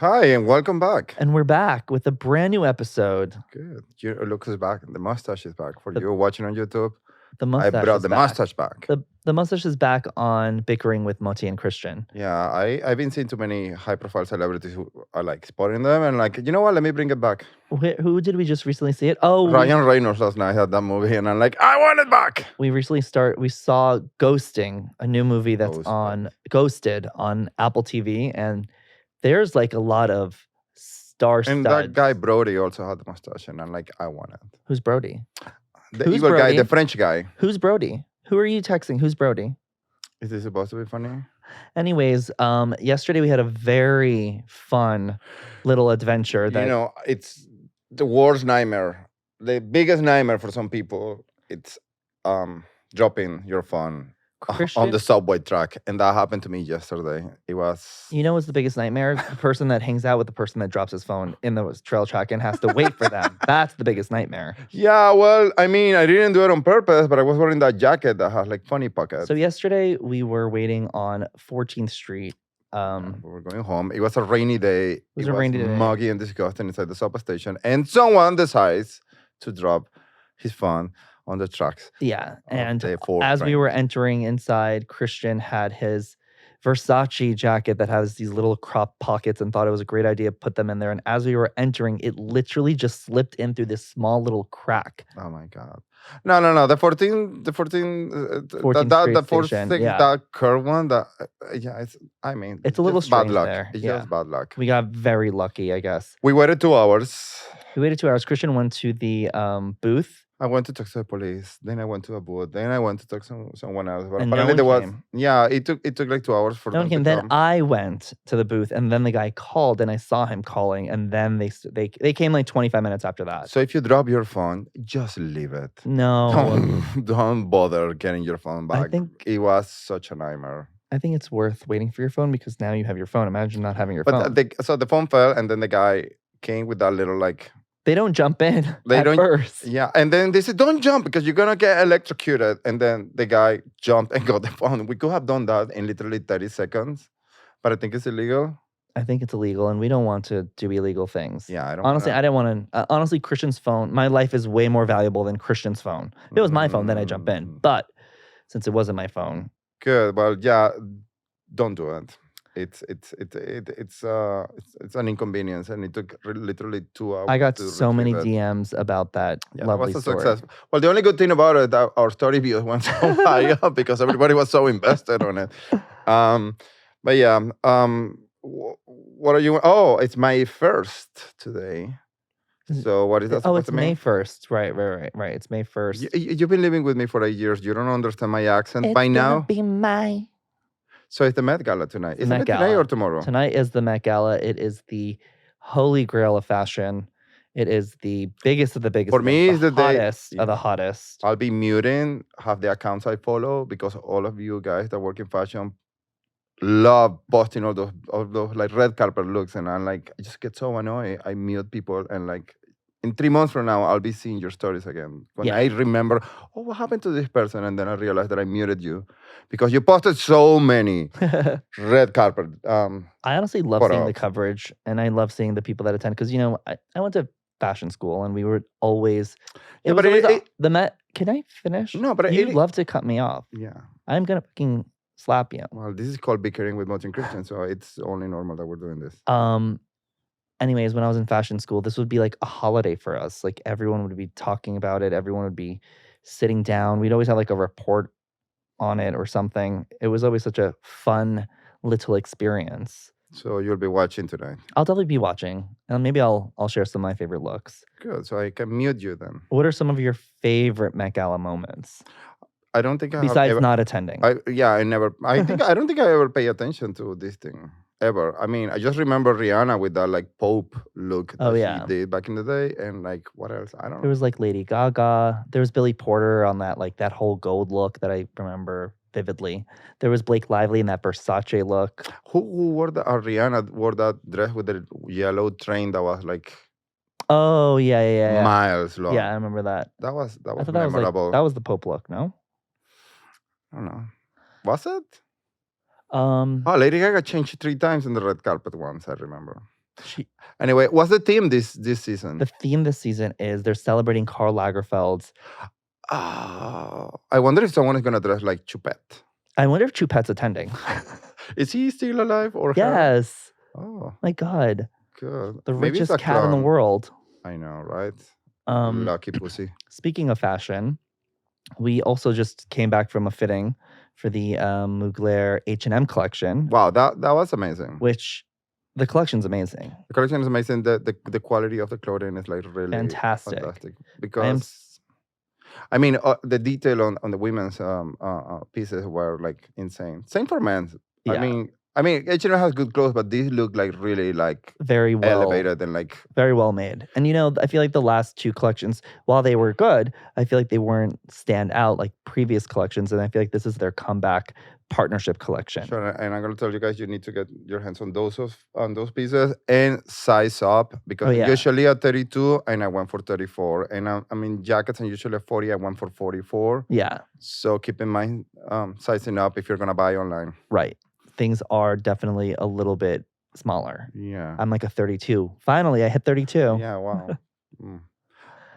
Hi, and welcome back. And we're back with a brand new episode. Good. Your look is back. The mustache is back. For The- you watching on YouTube, The I mustache brought is the back. mustache back. The mustache is back on Bickering with Moti and Christian. Yeah, I've been seeing too many high-profile celebrities who are like spotting them and like, you know what? Let me bring it back. Who did we just recently see it? Oh, Ryan Reynolds last night had that movie, and I'm like, I want it back. we saw Ghosting, a new movie that's Ghosted on Apple TV, and there's like a lot of star And studs. that guy Brody also had the mustache, and I'm like, I want it. Who's Brody? The Who's evil guy, Brody? the French guy. Who's Brody? Who are you texting? Who's Brody? Is this supposed to be funny? Anyways, yesterday we had a very fun little adventure that You know, it's the worst nightmare. The biggest nightmare for some people, it's dropping your phone Christian, on the subway track. And that happened to me yesterday. It was... You know what's the biggest nightmare? The person that hangs out with the person that drops his phone in the trail track and has to wait for them. That's the biggest nightmare. Yeah, well, I mean, I didn't do it on purpose, but I was wearing that jacket that has like funny pockets. So yesterday we were waiting on 14th Street. We were going home. It was a rainy day. It was a rainy day. Muggy and disgusting inside the subway station. And someone decides to drop his phone on the tracks. Yeah, and the 4 as train. we were entering inside, Christian had his Versace jacket that has these little crop pockets and thought it was a great idea to put them in there. And as we were entering, it literally just slipped in through this small little crack. Oh my God. No. The 14, the 14, the fourth station, thing, yeah. that curve one, it's It's a little just bad strange luck. there. It's Yeah. just bad luck. We got very lucky, I guess. We waited 2 hours. We waited 2 hours. Christian went to the booth. I went to talk to the police. Then I went to a booth. Then I went to talk to someone else. But And no apparently one there was, came. yeah, it took like 2 hours for No one them came. to Then come. I went to the booth, and then the guy called, and I saw him calling, and then they came like 25 minutes after that. So if you drop your phone, just leave it. No, Don't bother getting your phone back. I think It was such a nightmare. it's worth waiting for your phone because now you have your phone. Imagine not having your But phone. so the phone fell, and then the guy came with that little like... They don't jump in They at don't- first. Yeah, and then they said, don't jump because you're going to get electrocuted. And then the guy jumped and got the phone. We could have done that in literally 30 seconds, but I think it's illegal. I think it's illegal, and we don't want to do illegal things. Yeah, I don't Honestly, wanna- I didn't want to. Honestly, Christian's phone, my life is way more valuable than Christian's phone. If it was my phone, then I jump in. But since it wasn't my phone, Good. Well, yeah, don't do it. It's an inconvenience, and it took literally 2 hours. I got to so many retrieve it. DMs about that Yeah, lovely it was a story. success. Well, the only good thing about it that our story views went so high up because everybody was so invested on it. But yeah, what are you? Oh, it's May 1st today. So what is that? Oh, supposed it's to mean? May 1st. Right. It's May 1st. You've been living with me for 8 years. You don't understand my accent It's by gonna now. be May. So it's the Met Gala tonight. Is Met it today Gala. or tomorrow? Tonight is the Met Gala. It is the holy grail of fashion. It is the biggest of the biggest. For me, it's the day- hottest of the hottest. I'll be muting half the accounts I follow because all of you guys that work in fashion love posting all those like red carpet looks, and I'm like, I just get so annoyed. I mute people, and like in 3 months from now, I'll be seeing your stories again. When Yeah. I remember, oh, what happened to this person? And then I realized that I muted you because you posted so many red carpet. I honestly love Photo seeing the ops. coverage, and I love seeing the people that attend because I went to fashion school, and we were always. Yeah, was but always the Met. Can I finish? No, but you love to cut me off. Yeah. I'm gonna fucking slap you. Well, this is called Bickering with Moti Christian, so it's only normal that we're doing this. Anyways, when I was in fashion school, this would be like a holiday for us. Like everyone would be talking about it. Everyone would be sitting down. We'd always have like a report on it or something. It was always such a fun little experience. So you'll be watching tonight. I'll definitely be watching, and maybe I'll share some of my favorite looks. Good. So I can mute you then. What are some of your favorite Met Gala moments I don't think I have besides ever, not attending? I don't think I ever pay attention to this thing ever. I mean, I just remember Rihanna with that like Pope look that she did back in the day, and like what else? I don't There know. was like Lady Gaga. There was Billy Porter on that whole gold look that I remember vividly. There was Blake Lively in that Versace look. Who wore that? Rihanna wore that dress with the yellow train that was like Oh yeah. miles long. Yeah, I remember that. That was I thought memorable. that was the Pope look, no? I don't know. Was it? Um, Oh, Lady Gaga changed 3 times in the red carpet once, I remember. She, Anyway, what's the theme this season? the theme this season is they're celebrating Karl Lagerfeld's. I wonder if someone is gonna dress like Choupette. I wonder if Choupette's attending. Is he still alive or her? Yes. Oh, My God. good. The Maybe it's richest a cat in the clone. world. I know, right? Um, Lucky pussy. Speaking of fashion, we also just came back from a fitting for the Mugler H&M collection, Wow, that was amazing. which the collection's amazing. The collection is amazing. The quality of the clothing is like really Fantastic. fantastic because I mean the detail on the women's pieces were like insane. Same for men. Yeah. I mean H&M has good clothes, but these look like really like Very well elevated and like very well made. And I feel like the last two collections, while they were good, I feel like they weren't stand out like previous collections. And I feel like this is their comeback partnership collection. sure. And I'm gonna tell you guys, you need to get your hands on those pieces and size up because I'm usually at 32 and I went for 34. And I mean jackets and usually at 40, I went for 44. Yeah. So keep in mind sizing up if you're gonna buy online. Right. Things are definitely a little bit smaller. Yeah. I'm like a 32. Finally, I hit 32. Yeah,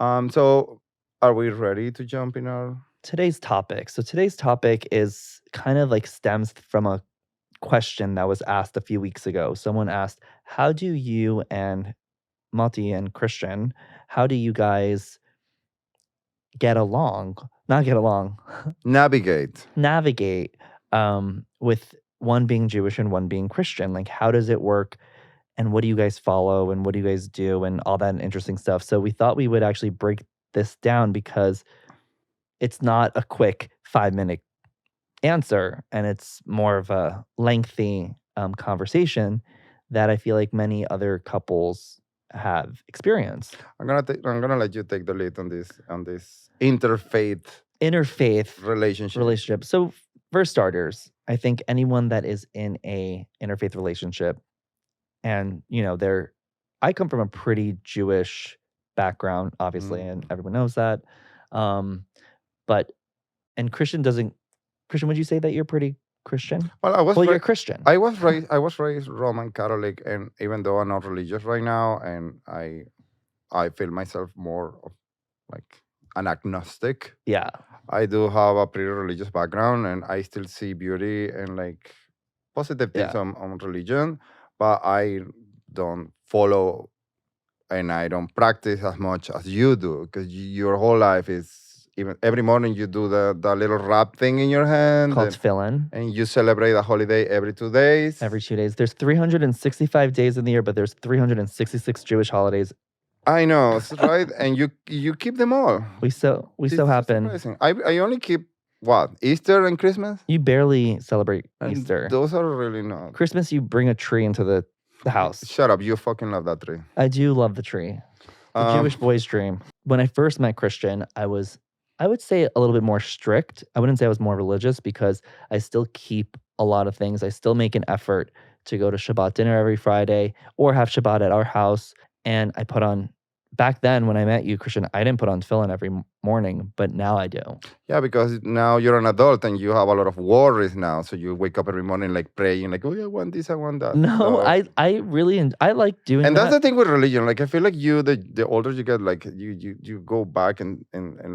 wow. So are we ready to jump in our today's topic? So today's topic is kind of like stems from a question that was asked a few weeks ago. Someone asked, how do you and Moti and Christian, how do you guys get along? Not get along. navigate with one being Jewish and one being Christian? Like, how does it work? And what do you guys follow? And what do you guys do? And all that interesting stuff. So we thought we would actually break this down because it's not a quick 5-minute answer. And it's more of a lengthy conversation that I feel like many other couples have experienced. I'm gonna let you take the lead on this interfaith relationship. So for starters, I think anyone that is in a interfaith relationship, and I come from a pretty Jewish background, obviously, and everyone knows that. And Christian, would you say that you're pretty Christian? Well, you're Christian. I was raised Roman Catholic, and even though I'm not religious right now, and I feel myself more of like an agnostic. Yeah. I do have a pretty religious background, and I still see beauty and like positive things on religion, but I don't follow and I don't practice as much as you do because your whole life is even every morning you do the little wrap thing in your hand called tefillin, and you celebrate a holiday every 2 days. Every 2 days. There's 365 days in the year, but there's 366 Jewish holidays. I know, right? And you keep them all. We so happen. Surprising. I only keep what? Easter and Christmas? You barely celebrate And Easter. Those are really not. Christmas, you bring a tree into the house. Shut up. You fucking love that tree. I do love the tree. The Jewish boy's dream. When I first met Christian, I would say a little bit more strict. I wouldn't say I was more religious because I still keep a lot of things. I still make an effort to go to Shabbat dinner every Friday or have Shabbat at our house. And I put on, back then when I met you, Christian, I didn't put on tefillin every morning, but now I do. Yeah, because now you're an adult and you have a lot of worries now. So you wake up every morning like praying, like, oh, yeah, I want this, I want that. No, so, I really, I like doing and that. And that's the thing with religion. Like, I feel like the older you get, like, you go back and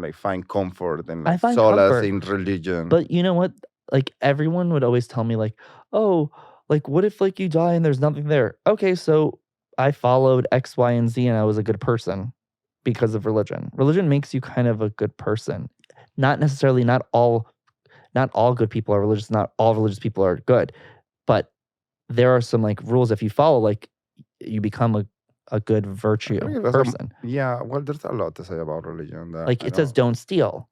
like find comfort and like solace in religion. But you know what? Like, everyone would always tell me like, oh, like, what if like you die and there's nothing there? Okay, so I followed X, Y, and Z and I was a good person because of religion. Religion makes you kind of a good person. Not necessarily, not all good people are religious. Not all religious people are good. But there are some like rules. If you follow, like, you become a good virtue person. Well, there's a lot to say about religion. Like it says, don't steal,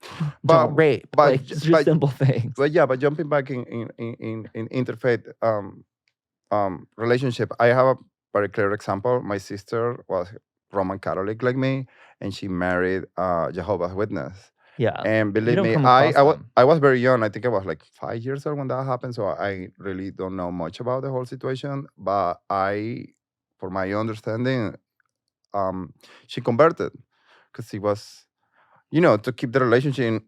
don't rape. But like, just simple things. But yeah, but jumping back in interfaith relationship, I have a very clear example. My sister was Roman Catholic like me, and she married Jehovah's Witness. Yeah. And believe me, I was very young. I think I was like 5 years old when that happened. So I really don't know much about the whole situation. But for my understanding, she converted because it was, to keep the relationship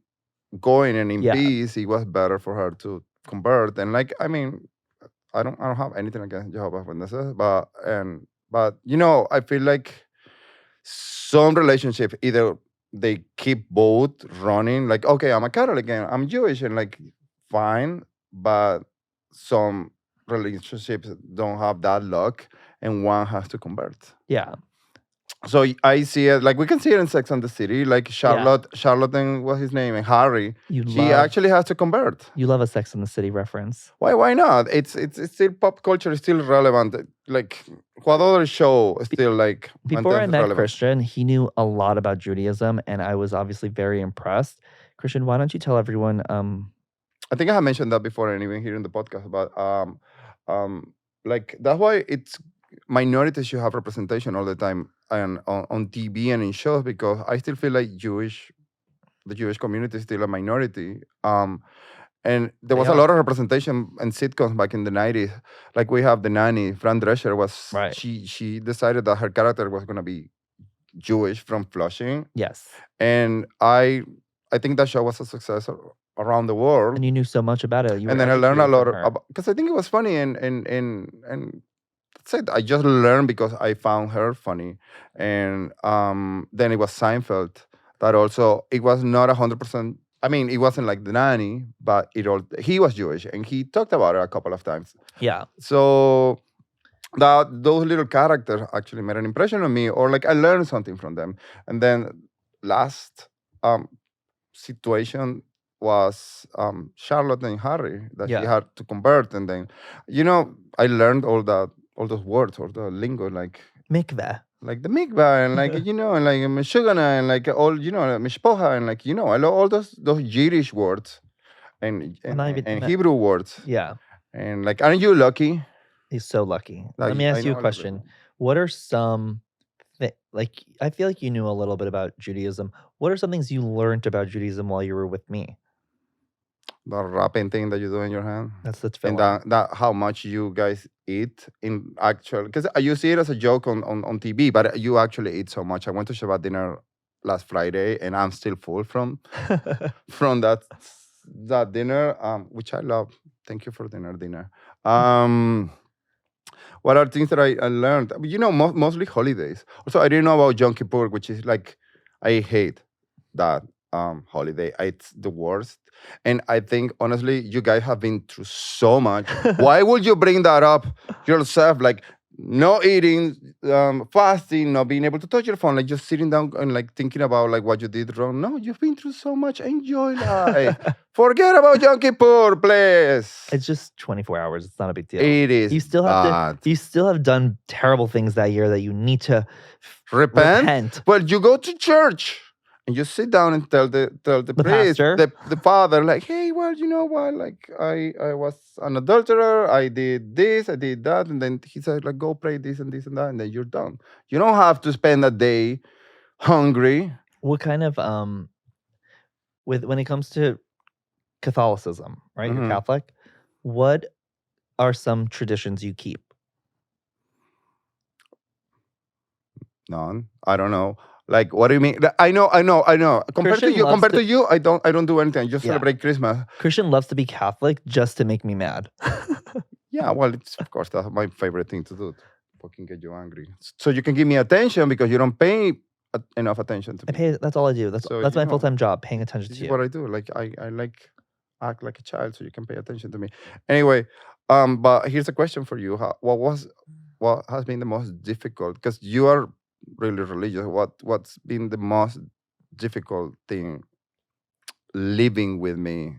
going and in peace, it was better for her to convert. And like, I mean, I don't have anything against Jehovah's Witnesses, but But I feel like some relationship either they keep both running, like, okay, I'm a Catholic and I'm Jewish, and like fine, but some relationships don't have that luck, and one has to convert. Yeah. So I see it like we can see it in Sex and the City, like Yeah. Charlotte and what's his name, and Harry. You She love actually has to convert. you love a Sex in the City reference. Why not? It's still pop culture is still relevant. Like what other show is still like Before I maintains met relevance? Christian, he knew a lot about Judaism, and I was obviously very impressed. Christian, why don't you tell everyone? I think I have mentioned that before, and even here in the podcast. But like that's why it's minorities should have representation all the time and on TV and in shows, because I still feel like the Jewish community is still a minority. And there They was a are. lot of representation in sitcoms back in the 90s. Like we have The Nanny. Fran Drescher was Right. she decided that her character was gonna be Jewish from Flushing, Yes. and I think that show was a success around the world. And you knew so much about it. You And were then I learned a educated lot from her. about, because I think it was funny, and that's it. I just learned because I found her funny, and then it was Seinfeld that also it was not 100%. I mean, it wasn't like The Nanny, but he was Jewish and he talked about it a couple of times. Yeah. So that those little characters actually made an impression on me, or like I learned something from them. And then last situation was Charlotte and Harry that he Yeah. had to convert, and then I learned all those words or the lingo, like Mikveh. the mikvah, and like and like meshugana, and like all mishpocha, and like I love all those Yiddish words and not even- and Hebrew words, Yeah. and like aren't you lucky? He's so lucky. Like, Let me I ask you know a question. What are some like I feel like you knew a little bit about Judaism. What are some things you learned about Judaism while you were with me? The wrapping thing that you do in your hand, That's the and that how much you guys eat in actual, because you see it as a joke on TV, but you actually eat so much. I went to Shabbat dinner last Friday, and I'm still full from that dinner, which I love. Thank you for dinner. What are things that I learned? Mostly holidays. Also, I didn't know about Yom Kippur, which is like I hate that holiday. It's the worst. And I think honestly, you guys have been through so much. Why would you bring that up yourself? Like no eating, fasting, not being able to touch your phone, like just sitting down and like thinking about like what you did wrong. No, you've been through so much. Enjoy life. Forget about Yom Kippur, please. It's just 24 hours. It's not a big deal. It is. You still have bad. to. You still have done terrible things that year that you need to repent. Well, you go to church and you sit down and tell the priest, pastor. the father, like, hey, well, you know what? Like, I was an adulterer. I did this, I did that, and then he said, like, go pray this and this and that, and then you're done. You don't have to spend a day hungry. What kind of when it comes to Catholicism, right? You're Catholic. What are some traditions you keep? None. I don't know. Like, what do you mean? I know. Compared to you, I don't do anything. I just celebrate Christmas. Christian loves to be Catholic just to make me mad. Yeah, well, it's of course that's my favorite thing to do. To fucking get you angry, so you can give me attention because you don't pay enough attention to me. That's all I do. That's my full-time job, paying attention to you. This is what I do. Like I like act like a child, so you can pay attention to me. Anyway, but here's a question for you: what has been the most difficult? Because you are really religious. What's been the most difficult thing living with me?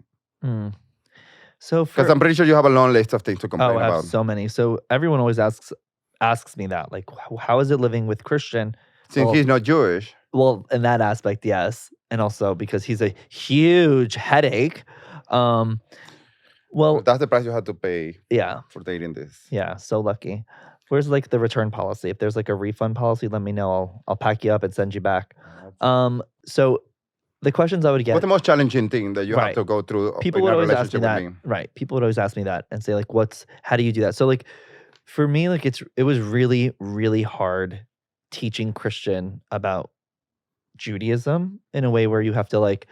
So because I'm pretty sure you have a long list of things to complain about. I have so many. So everyone always asks me that, like, how is it living with Christian? Since he's not Jewish. Well, in that aspect, yes, and also because he's a huge headache. Well, that's the price you had to pay. Yeah. For dating this. Yeah, so lucky. Where's like the return policy? If there's like a refund policy, let me know. I'll pack you up and send you back. So the questions I would get. What's the most challenging thing that you have to go through? People would always ask me that. Right. People would always ask me that and say like, how do you do that? So like, for me, like it was really, really hard teaching Christian about Judaism in a way where you have to like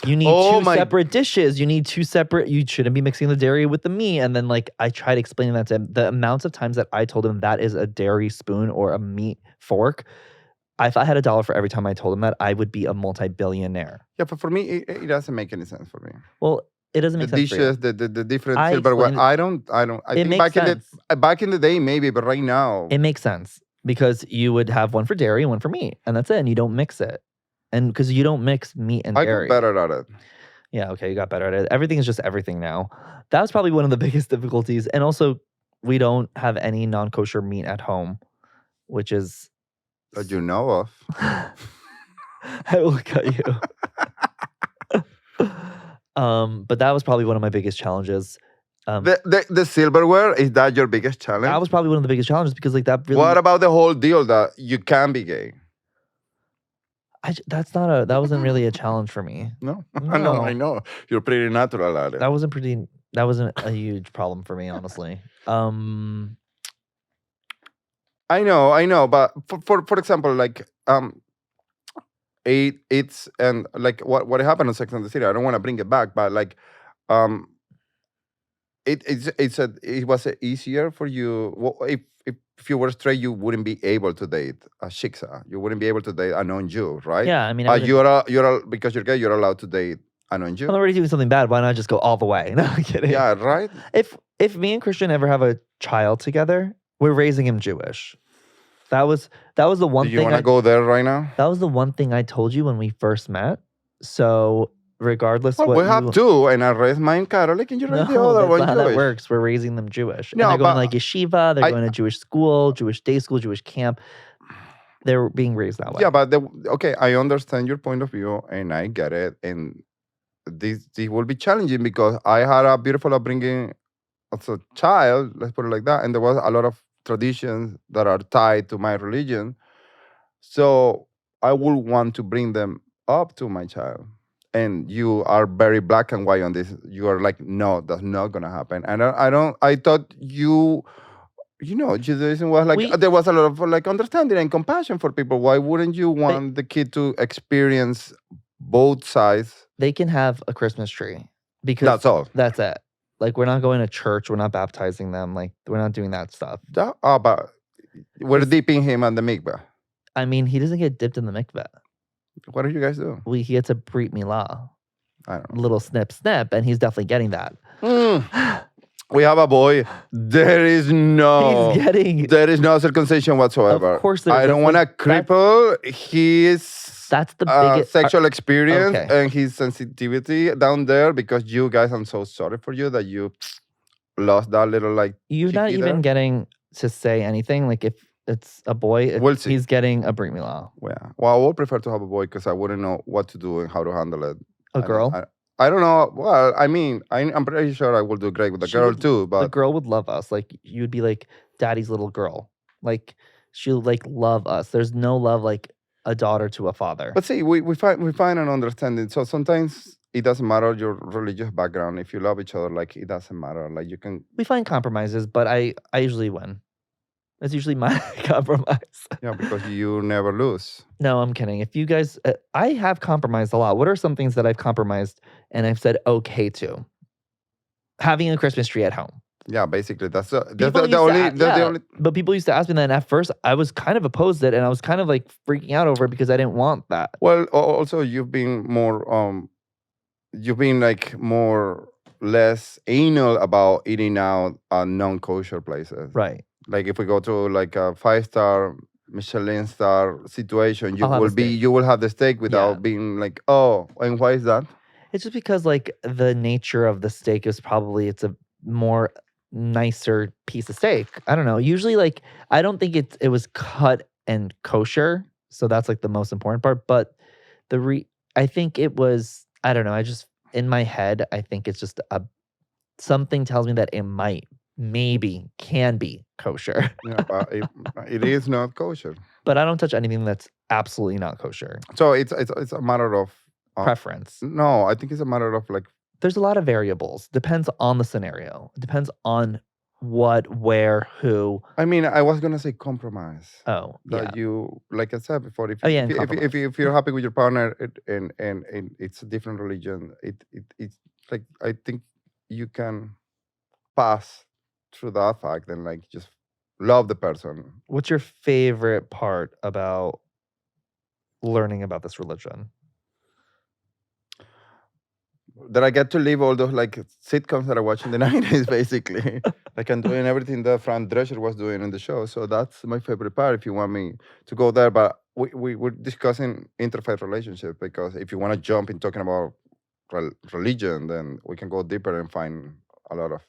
You need Oh two my- separate dishes. You need two separate. You shouldn't be mixing the dairy with the meat. And then like I tried explaining that to him. The amounts of times that I told him that is a dairy spoon or a meat fork. If I had $1 for every time I told him that, I would be a multi-billionaire. Yeah, but for me, it doesn't make any sense for me. Well, it doesn't The make sense for you. dishes, the different I silverware. explained I don't. I It think makes sense. back in the day maybe, but right now, It makes sense because you would have one for dairy and one for meat, and that's it. And you don't mix it, and because you don't mix meat and I dairy. got better at it. Yeah, okay, you got better at it. Everything is just everything now. That was probably one of the biggest difficulties. And also, we don't have any non-kosher meat at home, which is That you know of. I will cut you. But that was probably one of my biggest challenges. The silverware, is that your biggest challenge? That was probably one of the biggest challenges because like that really. What about the whole deal that you can be gay? That wasn't really a challenge for me. No, No. I know. You're pretty natural at it. That wasn't a huge problem for me, honestly. I know, but for example, like it's and like what happened on Sex and the City. I don't want to bring it back, but like it was easier for you. Well, if you were straight, you wouldn't be able to date a shiksa. You wouldn't be able to date a non-Jew, right? Yeah, I mean, because you're gay, you're allowed to date a non-Jew. I'm already doing something bad. Why not just go all the way? No, I'm kidding. Yeah, right. If me and Christian ever have a child together, we're raising him Jewish. That was the one Do thing. you want to go there right now? That was the one thing I told you when we first met. So regardless, Well, we have two, and I raised mine Catholic, and you raised the other that's one not how Jewish. that works. We're raising them Jewish. No, and they're going but like yeshiva. They're I- going to Jewish school, Jewish day school, Jewish camp. They're being raised that way. Yeah, but okay, I understand your point of view, and I get it. And this will be challenging because I had a beautiful upbringing as a child, let's put it like that, and there was a lot of traditions that are tied to my religion. So I will want to bring them up to my child. And you are very black and white on this. You are like, no, that's not gonna happen. And I thought Judaism was like there was a lot of like understanding and compassion for people. Why wouldn't you want the kid to experience both sides? They can have a Christmas tree because That's all. That's it. Like we're not going to church. We're not baptizing them. Like we're not doing that stuff. But we're dipping him on the mikveh. I mean, he doesn't get dipped in the mikveh. What do you guys do? He gets a brit milah. I don't know. Little snip, and he's definitely getting that. We have a boy. There is no circumcision whatsoever. Of course, I don't want to cripple that's the biggest sexual experience okay. and his sensitivity down there because you guys, I'm so sorry for you that you lost that little like. You're not even getting to say anything. Like if it's a boy, he's getting a brit milah. Yeah. Well, I would prefer to have a boy because I wouldn't know what to do and how to handle it. A girl? I don't know. Well, I mean, I'm pretty sure I will do great with a girl too. But the girl would love us. Like you'd be like daddy's little girl. Like she'll like love us. There's no love like a daughter to a father. But see, we find an understanding. So sometimes it doesn't matter your religious background. If you love each other, like it doesn't matter. Like you can. We find compromises, but I usually win. That's usually my compromise. Yeah, because you never lose. No, I'm kidding. If you guys, I have compromised a lot. What are some things that I've compromised and I've said okay to? Having a Christmas tree at home. Yeah, basically that's the only. But people used to ask me that, and at first I was kind of opposed it, and I was kind of like freaking out over it because I didn't want that. Well, also you've been like more less anal about eating out at non-kosher places, right? Like if we go to like a 5-star Michelin star situation, you will have the steak without being like, oh, and why is that? It's just because like the nature of the steak is probably it's a more nicer piece of steak. I don't know. Usually like I don't think it was cut and kosher, so that's like the most important part. But I think it was. I don't know. I just in my head I think it's just something tells me that it can be kosher. Yeah, but it is not kosher. But I don't touch anything that's absolutely not kosher. So it's a matter of preference. No, I think it's a matter of like. There's a lot of variables. Depends on the scenario. It depends on what, where, who. I mean, I was gonna say compromise. Oh, That yeah. you, like I said before, if Oh, you, yeah, if, and you, if, you, if, compromise. you, if you're happy with your partner and it's a different religion, it's like I think you can pass through that fact and like just love the person. What's your favorite part about learning about this religion? That I get to live all those like sitcoms that I watched in the 90s, basically. Like I'm doing everything that Fran Drescher was doing in the show. So that's my favorite part if you want me to go there. But we're discussing interfaith relationship because if you want to jump in talking about religion, then we can go deeper and find a lot of,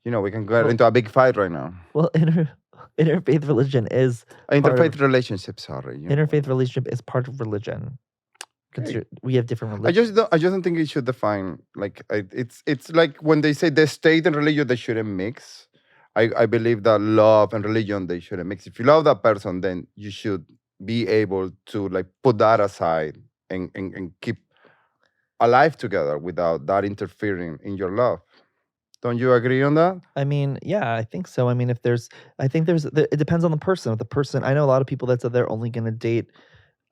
we can get Well- into a big fight right now. Well, interfaith religion is Interfaith relationship, sorry. interfaith relationship is part of religion. Okay. We have different I religions. just don't think it should define like it's like when they say the state and religion they shouldn't mix. I believe that love and religion they shouldn't mix. If you love that person, then you should be able to like put that aside and keep alive together without that interfering in your love. Don't you agree on that? I mean, yeah, I think so. I mean, it depends on the person. If the person, I know a lot of people that said they're only going to date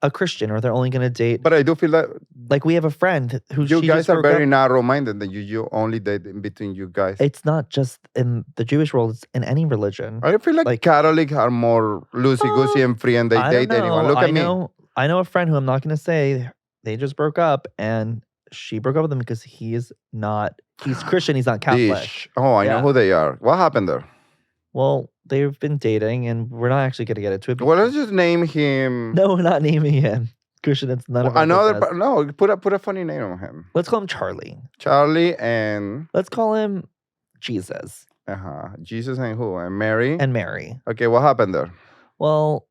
a Christian or they're only going to date. But I do feel that Like we have a friend who you she guys just are broke very up. narrow-minded and you only date in between you guys. It's not just in the Jewish world; it's in any religion. I feel like Catholics are more loosey-goosey and free and they I date don't anyone. know. Look at me. I know a friend who I'm not going to say. They just broke up, and she broke up with him because he's Christian. He's not Catholic. Dish. Oh, I know Yeah. who they are. What happened there? Well, they've been dating, and we're not actually going to get into it. Well, let's just name him. No, we're not naming him Christian. It's none of our business. No, put a funny name on him. Let's call him Charlie. Charlie and Let's call him Jesus Jesus and who? And Mary. and Mary. Okay, what happened there? Well,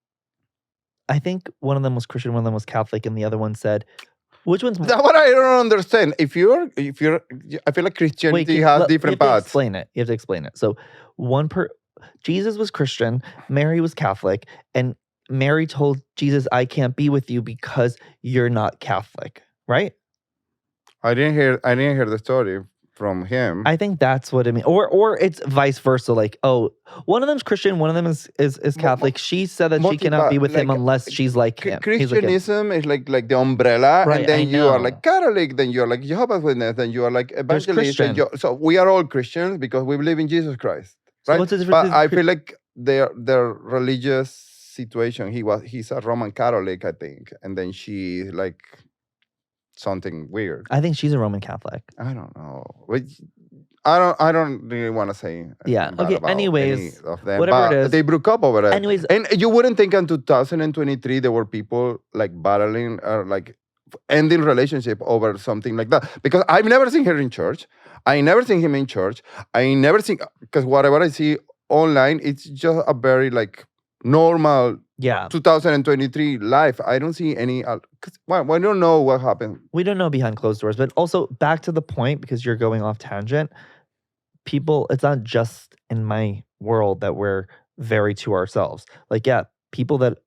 I think one of them was Christian, one of them was Catholic, and the other one said, "Which one's more?" That's what I don't understand. If you're, I feel like Christianity has different you have to paths. explain it. You have to explain it. So, Jesus was Christian, Mary was Catholic, and Mary told Jesus, "I can't be with you because you're not Catholic." Right? I didn't hear the story from him. I think that's what it means. Or it's vice versa. Like, oh, one of them's Christian, one of them is Catholic. She said that she cannot be with him unless she's like him. Christianism is like the umbrella, Right, and then I you are know. like Catholic, then you are like Jehovah's Witness, then you are like evangelist. Christian. So we are all Christians because we believe in Jesus Christ, So right? what's the difference? But I feel like their religious situation. He's a Roman Catholic, I think, and then she like something weird. I think she's a Roman Catholic. I don't know. I don't really want to say. Yeah. bad Okay. about Anyways, any of them, whatever but it is. they broke up over it. Anyways, And you wouldn't think in 2023 there were people like battling or like ending relationship over something like that. Because I've never seen her in church. I never seen him in church. I never seen, because whatever I see online, it's just a very like normal yeah, 2023 life. I don't see any, because we don't know what happened. we don't know behind closed doors. But also back to the point, because you're going off tangent. People, it's not just in my world that we're very to ourselves. Like, yeah, people that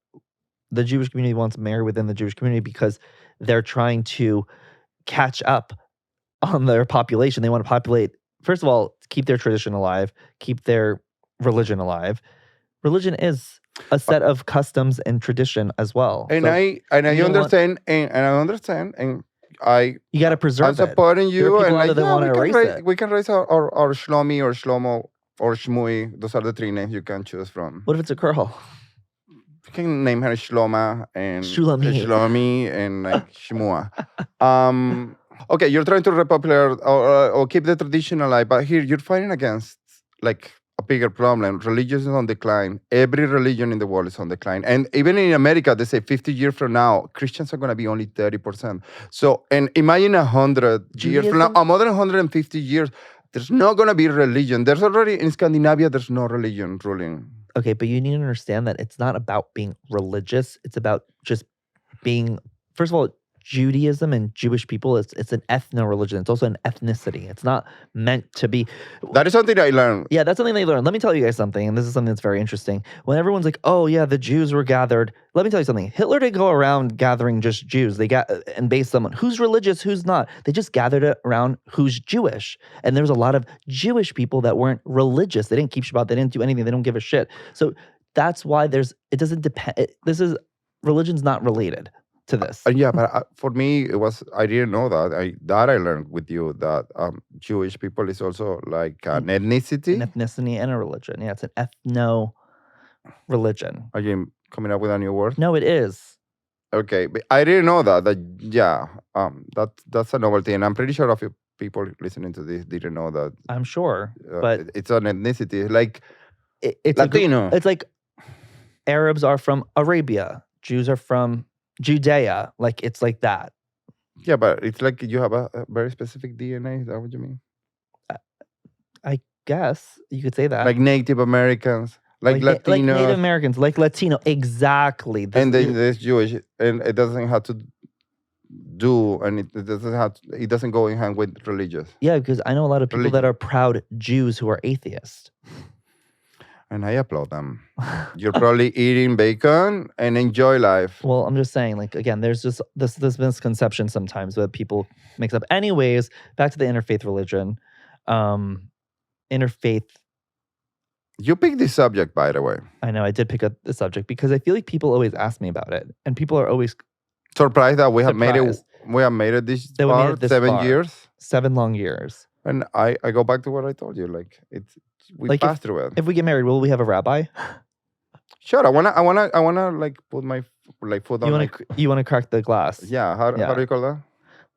the Jewish community wants to marry within the Jewish community because they're trying to catch up on their population. They want to populate, first of all, keep their tradition alive, keep their religion alive. Religion is a set of customs and tradition as well. And So I understand, and I understand, and you got to I'm preserve it. supporting There are you, people and out like there that yeah, wanna erase it. we can raise our Shlomi or Shlomo or Shmui. Those are the three names you can choose from. What if it's a girl? You can name her Shloma and Shulami. Shlomi and like Shmua. Okay, you're trying to repopulate or keep the tradition alive, but here you're fighting against like a bigger problem. Religion is on decline. Every religion in the world is on decline. And even in America, they say 50 years from now, Christians are going to be only 30%. So, and imagine 100 years from now, Judaism? more than 150 years, there's not going to be religion. There's already, in Scandinavia, there's no religion ruling. Okay, but you need to understand that it's not about being religious. It's about just being, first of all, Judaism and Jewish people, it's an ethno-religion. It's also an ethnicity. It's not meant to be. That is something I learned. Yeah, that's something they learned. Let me tell you guys something, and this is something that's very interesting. When everyone's like, "Oh yeah, the Jews were gathered," let me tell you something. Hitler didn't go around gathering just Jews. They got and based on who's religious, who's not. They just gathered it around who's Jewish. And there was a lot of Jewish people that weren't religious. They didn't keep Shabbat. They didn't do anything. They don't give a shit. So that's why it doesn't depend. Religion's not related to this. Yeah, but for me, I didn't know that. I learned with you that Jewish people is also like an ethnicity. An ethnicity and a religion. Yeah, it's an ethno-religion. Are you coming up with a new word? No, it is. Okay, but I didn't know that. That's a novelty, and I'm pretty sure a few people listening to this didn't know that. I'm sure, but it's an ethnicity, like it's Latino. It's like Arabs are from Arabia, Jews are from Judea. Like it's like that. Yeah, but it's like you have a very specific DNA. Is that what you mean? I guess you could say that. Like Native Americans. Like Latinos. Like Native Americans, like Latino, exactly. And then there's Jewish, and it doesn't have to do, and it doesn't go in hand with religious. Yeah, because I know a lot of people that are proud Jews who are atheists. And I applaud them. You're probably eating bacon and enjoy life. Well, I'm just saying, like, again, there's just this misconception sometimes that people mix up. Anyways, back to the interfaith religion. Interfaith. You picked this subject, by the way. I know, I did pick up the subject because I feel like people always ask me about it. And people are always surprised that we have made it. We have made it this far, 7 years. 7 long years. And I go back to what I told you. Like we passed through it. If we get married, will we have a rabbi? Sure. I wanna like put my foot on. You wanna crack the glass? Yeah. How do you call that?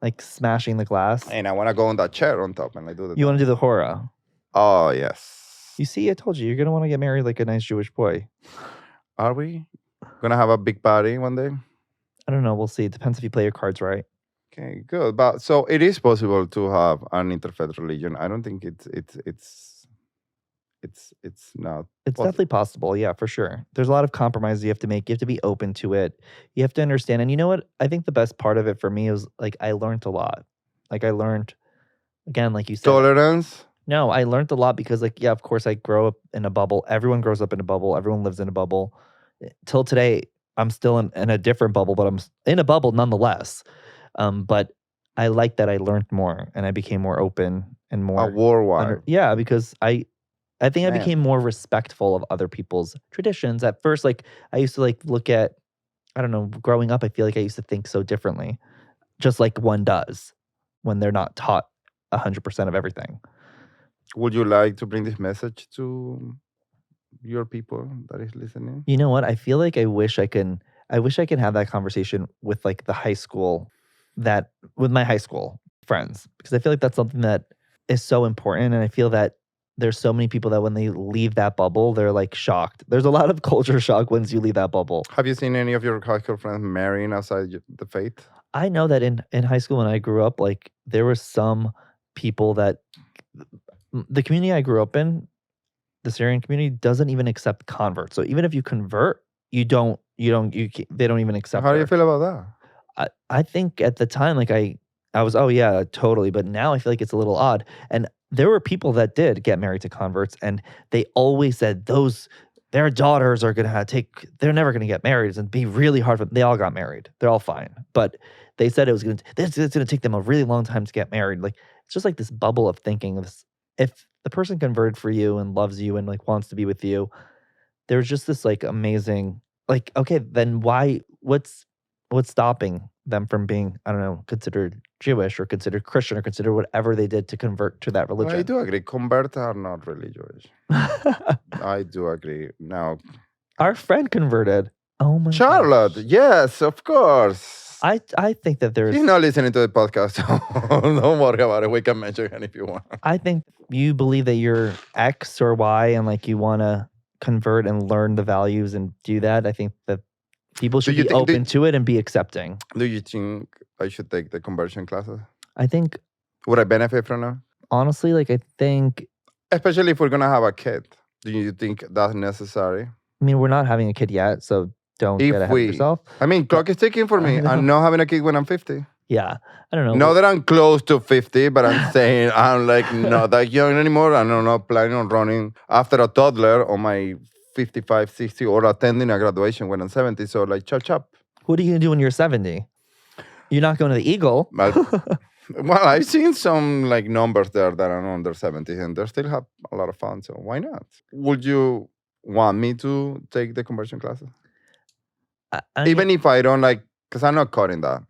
Like smashing the glass. And I wanna go on that chair on top and I do that. You wanna do the hora? Oh yes. You see, I told you, you're gonna want to get married like a nice Jewish boy. Are we gonna have a big party one day? I don't know. We'll see. It depends if you play your cards right. Okay, good. But so it is possible to have an interfaith religion. I don't think it's not. It's definitely possible. Yeah, for sure. There's a lot of compromises you have to make. You have to be open to it. You have to understand. And you know what? I think the best part of it for me was like I learned a lot. Like I learned, again, like you said, tolerance. No, I learned a lot because, like, yeah, of course, I grow up in a bubble. Everyone grows up in a bubble. Everyone lives in a bubble. Till today, I'm still in a different bubble, but I'm in a bubble nonetheless. But I like that I learned more and I became more open and more worldwide. Yeah, because I think I became more respectful of other people's traditions. At first, like I used to like look at, I don't know, growing up, I feel like I used to think so differently, just like one does when they're not taught 100% of everything. Would you like to bring this message to your people that is listening? You know what? I feel like I wish I can have that conversation with like the high school with my high school friends, because I feel like that's something that is so important. And I feel that there's so many people that when they leave that bubble, they're like shocked. There's a lot of culture shock once you leave that bubble. Have you seen any of your high school friends marrying outside the faith? I know that in high school when I grew up, like there were some people that the community I grew up in, the Syrian community, doesn't even accept converts. So even if you convert, they don't even accept. How do you feel about that? I think at the time, like I was, oh yeah, totally. But now I feel like it's a little odd. And there were people that did get married to converts, and they always said their daughters are gonna they're never gonna get married. It's gonna be really hard for them. They all got married. They're all fine. But they said it's gonna take them a really long time to get married. Like it's just like this bubble of thinking of this. If the person converted for you and loves you and like wants to be with you, there's just this like amazing, like, okay, then what's stopping them from being, I don't know, considered Jewish or considered Christian or considered whatever they did to convert to that religion? I do agree. Converts are not really Jewish. I do agree. Now, our friend converted. Oh my Charlotte, gosh. Yes, of course. I think that there's... She's not listening to the podcast. Don't worry about it. We can mention her if you want. I think you believe that you're X or Y and like you want to convert and learn the values and do that. I think that people should be open to it and be accepting. Do you think I should take the conversion classes? I think... Would I benefit from that? Honestly, like I think... Especially if we're going to have a kid. Do you think that's necessary? I mean, we're not having a kid yet, so don't get ahead of yourself. I mean, clock is ticking for me. I'm not having a kid when I'm 50. Yeah, I don't know. Not that I'm close to 50, but I'm saying I'm like not that young anymore. And I'm not planning on running after a toddler on my 55, 60, or attending a graduation when I'm 70. So like, chop, chop. What are you going to do when you're 70? You're not going to the Eagle. Well, I've seen some like numbers there that are under 70 and they still have a lot of fun. So why not? Would you want me to take the conversion classes? Even if I don't like, because I'm not cutting that,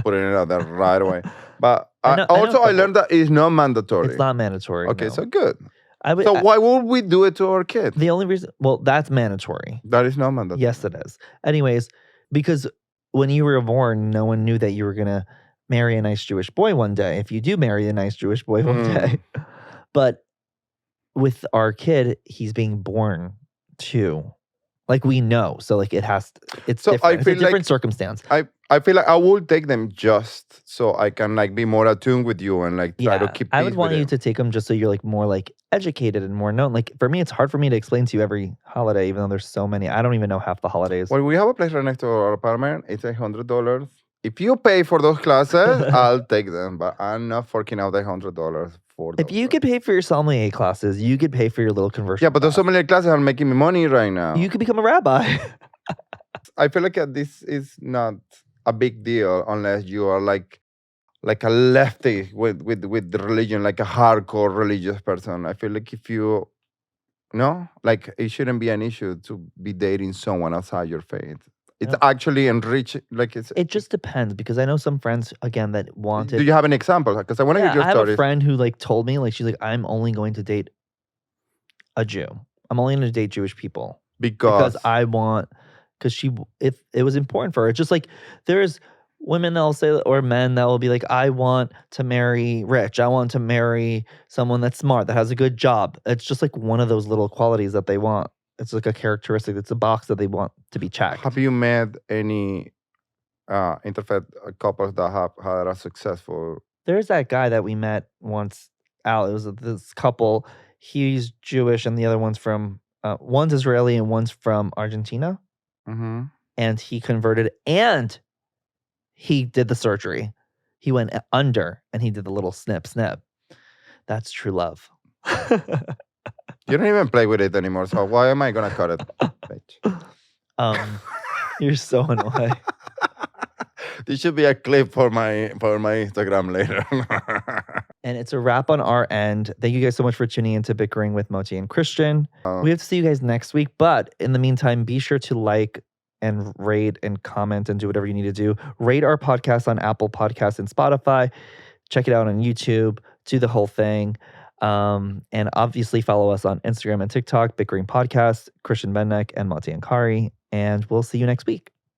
putting it out there right away. But I learned that it's not mandatory. It's not mandatory. Okay, no. so good. So why would we do it to our kids? The only reason, well, that's mandatory. That is not mandatory. Yes, it is. Anyways, because when you were born, no one knew that you were going to marry a nice Jewish boy one day. If you do marry a nice Jewish boy one day. But with our kid, he's being born too. Like we know. So like it's different. It's a different circumstance. I feel like I will take them just so I can like be more attuned with you and like try to keep. I would want you to take them just so you're like more like educated and more known. Like for me, it's hard for me to explain to you every holiday, even though there's so many. I don't even know half the holidays. Well, we have a place right next to our apartment. It's $100. If you pay for those classes, I'll take them. But I'm not forking out $100 for those. If you could pay for your sommelier classes, you could pay for your little conversion. Yeah, but those sommelier classes are making me money right now. You could become a rabbi. I feel like this is not a big deal unless you are like a lefty with religion, like a hardcore religious person. I feel like if you like it shouldn't be an issue to be dating someone outside your faith. It's actually enriching. Like it just depends because I know some friends again that wanted. Do you have an example? Because I want to hear your stories. I have a friend who like told me like she's like I'm only going to date a Jew. I'm only going to date Jewish people because I want. Because it was important for her. It's just like there's women that'll say, or men that will be like, I want to marry rich. I want to marry someone that's smart, that has a good job. It's just like one of those little qualities that they want. It's like a characteristic. It's a box that they want to be checked. Have you met any interfaith couples that have had a successful? There's that guy that we met once out. It was this couple. He's Jewish and the other one's from, one's Israeli and one's from Argentina. Mm-hmm. And he converted and he did the surgery. He went under and he did the little snip. That's true love. You don't even play with it anymore. So why am I going to cut it? Bitch. You're so annoying. This should be a clip for my Instagram later. And it's a wrap on our end. Thank you guys so much for tuning into Bickering with Moti and Christian. We have to see you guys next week. But in the meantime, be sure to like and rate and comment and do whatever you need to do. Rate our podcast on Apple Podcasts and Spotify. Check it out on YouTube. Do the whole thing. And obviously follow us on Instagram and TikTok, Bickering Podcast, Christian Bennek and Moti and Kari. And we'll see you next week.